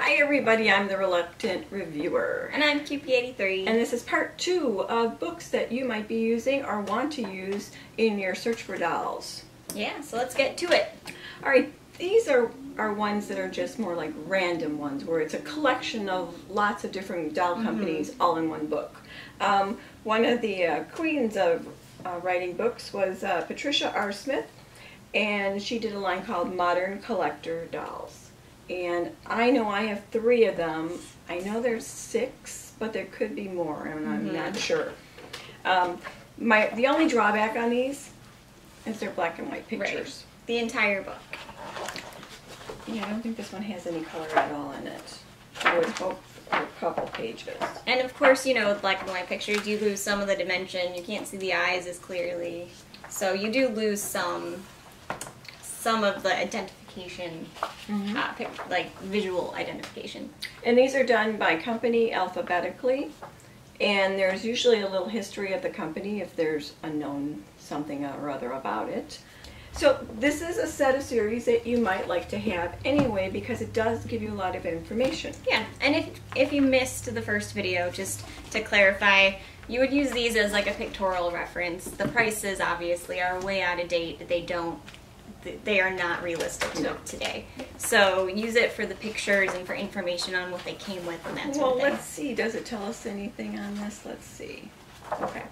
Hi everybody, I'm the Reluctant Reviewer. And I'm Kewpie83. And this is part 2 of books that you might be using or want to use in your search for dolls. Yeah, so let's get to it. Alright, these are ones that are just more like random ones, where it's a collection of lots of different doll companies all in one book. One of the queens of writing books was Patricia R Smith, and she did a line called Modern Collector Dolls. And I know I have 3 of them. I know there's 6, but there could be more, and I'm not sure. The only drawback on these is they're black and white pictures. Right. The entire book. Yeah, I don't think this one has any color at all in it. I would hope a couple pages. And of course, you know, with black and white pictures, you lose some of the dimension. You can't see the eyes as clearly. So you do lose some of the identification, like visual identification. And these are done by company alphabetically, and there's usually a little history of the company if there's a known something or other about it. So this is a set of series that you might like to have anyway, because it does give you a lot of information. Yeah, and if you missed the first video, just to clarify, you would use these as like a pictorial reference. The prices obviously are way out of date. They are not realistic today. So use it for the pictures and for information on what they came with and that sort of thing. Well, let's see. Does it tell us anything on this? Let's see. Okay.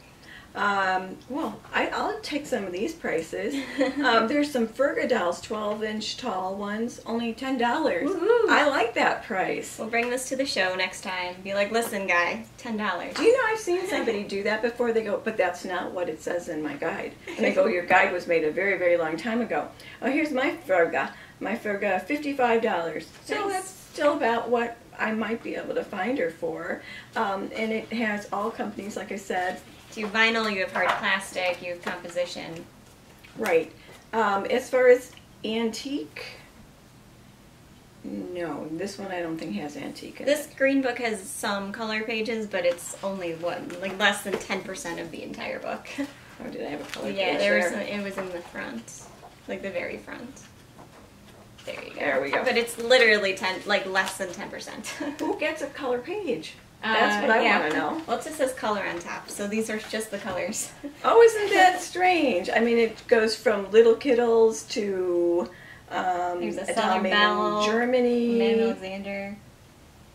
Well, I'll take some of these prices. There's some Ferga dolls, 12-inch tall ones, only $10. Woohoo. I like that price. We'll bring this to the show next time. Be like, listen, guy, $10. Do you know I've seen somebody do that before? They go, but that's not what it says in my guide. And they go, your guide was made a very, very long time ago. Oh, here's my Ferga. My Ferga, $55. So that's still about what I might be able to find her for. And it has all companies, like I said. So you have vinyl, you have hard plastic, you have composition. Right. As far as antique, no, this one I don't think has antique in This it. green book has some color pages, but it's only like less than 10% of the entire book. Oh, did I have a color page Yeah, there? it was in the front, like the very front. There you go. There we go. But it's literally less than 10%. Who gets a color page? That's what I want to know. Well, it just says color on top, so these are just the colors. Oh, isn't that strange? I mean, it goes from Little Kittles to There's a a doll Southern made Belle, in Germany, Madame Alexander,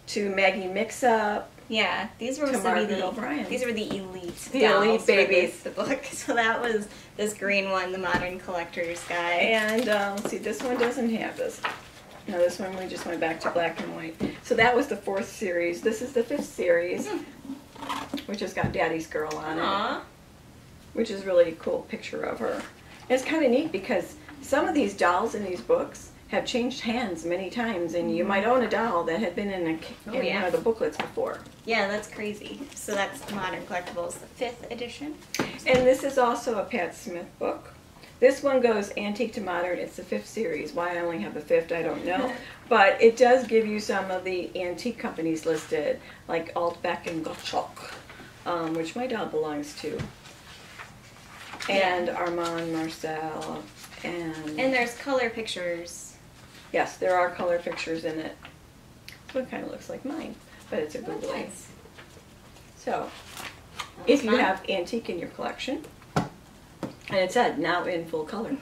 to Maggie Mix-Up. Yeah, these were to supposed to be O'Brien. These were the elite The dolls elite babies. for the book. So that was this green one, the Modern Collector's Guide. And let's see, this one doesn't have this. No, this one we just went back to black and white. So that was the 4th series. This is the 5th series, which has got Daddy's Girl on it, which is really a cool picture of her. And it's kind of neat because some of these dolls in these books have changed hands many times, and you might own a doll that had been in one of the booklets before. Yeah, that's crazy. So that's Modern Collectibles, the 5th edition. And this is also a Pat Smith book. This one goes antique to modern. It's the 5th series. Why I only have the 5th, I don't know. But it does give you some of the antique companies listed, like Altbeck and Gottschalk, which my doll belongs to. And Armand Marcel. And there's color pictures. Yes, there are color pictures in it. This one kind of looks like mine, but it's a googly. Nice. So, if you have antique in your collection, and it said, now in full color.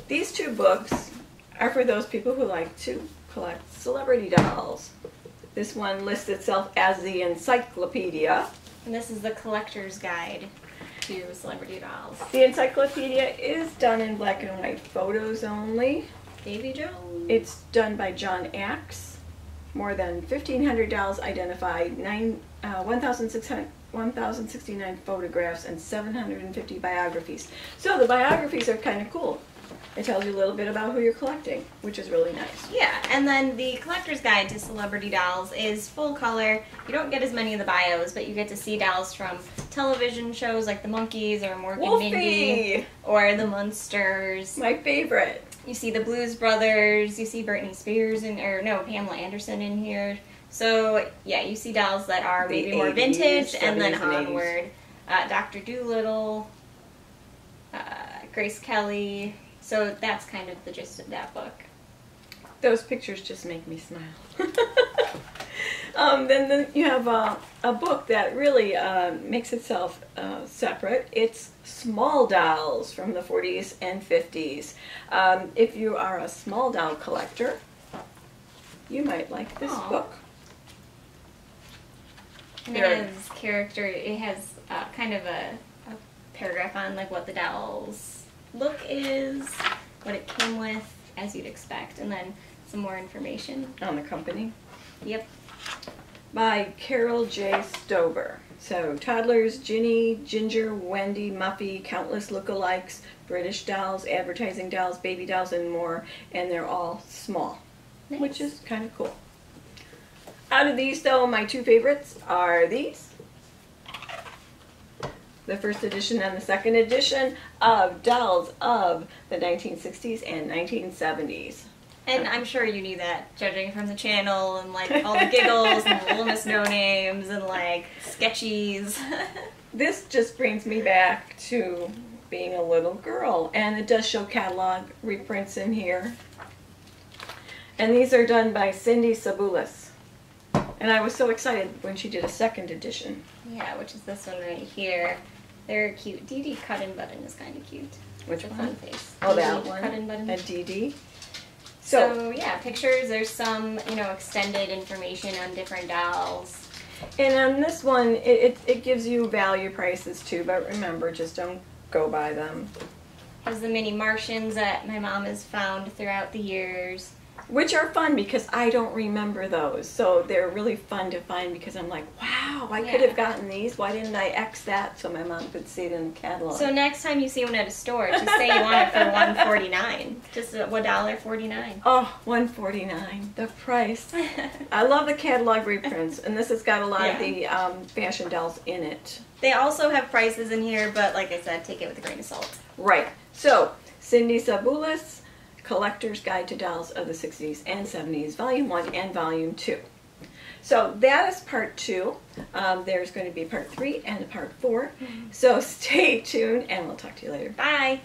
These 2 books are for those people who like to collect celebrity dolls. This one lists itself as the Encyclopedia. And this is the Collector's Guide to Celebrity Dolls. The Encyclopedia is done in black and white photos only. Davy Jones. It's done by John Axe. More than 1,500 dolls identified, 1,069 photographs, and 750 biographies. So the biographies are kind of cool. It tells you a little bit about who you're collecting, which is really nice. Yeah, and then the Collector's Guide to Celebrity Dolls is full color. You don't get as many of the bios, but you get to see dolls from television shows like the Monkees or Mork and Mindy or the Munsters. My favorite. You see the Blues Brothers, you see Britney Spears, Pamela Anderson in here. So, yeah, you see dolls that are maybe more vintage and then onward. Dr. Dolittle, Grace Kelly. So that's kind of the gist of that book. Those pictures just make me smile. Then you have a book that really makes itself separate. It's Small Dolls from the 40s and 50s. If you are a small doll collector, you might like this book. And it has kind of a paragraph on like what the doll's look is, what it came with, as you'd expect, and then some more information on the company. Yep. By Carol J. Stover. So toddlers, Ginny, Ginger, Wendy, Muffy, countless lookalikes, British dolls, advertising dolls, baby dolls, and more, and they're all small, nice. Which is kind of cool. Out of these, though, my two favorites are these. The first edition and the second edition of Dolls of the 1960s and 1970s. And I'm sure you knew that, judging from the channel and like all the giggles and the Little Miss No Names and like sketchies. This just brings me back to being a little girl, and it does show catalog reprints in here. And these are done by Cindy Sabulis. And I was so excited when she did a second edition. Yeah, which is this one right here. They're cute. Dee Dee Cut-In Button is kind of cute. Which one? Fun face. Oh, that one? Cut-In Button. A Dee Dee. So yeah, pictures. There's some, extended information on different dolls. And on this one, it gives you value prices too, but remember, just don't go by them. Has the mini Martians that my mom has found throughout the years. Which are fun because I don't remember those. So they're really fun to find because I'm like, wow, I could have gotten these. Why didn't I X that so my mom could see it in the catalog? So next time you see one at a store, just say you want it for $1.49. Just $1.49. Oh, $1.49. The price. I love the catalog reprints, and this has got a lot of the fashion dolls in it. They also have prices in here, but like I said, take it with a grain of salt. Right. So, Cindy Sabulis, Collector's Guide to Dolls of the 60s and 70s, Volume 1 and Volume 2. So that is Part 2. There's going to be Part 3 and Part 4. So stay tuned, and we'll talk to you later. Bye!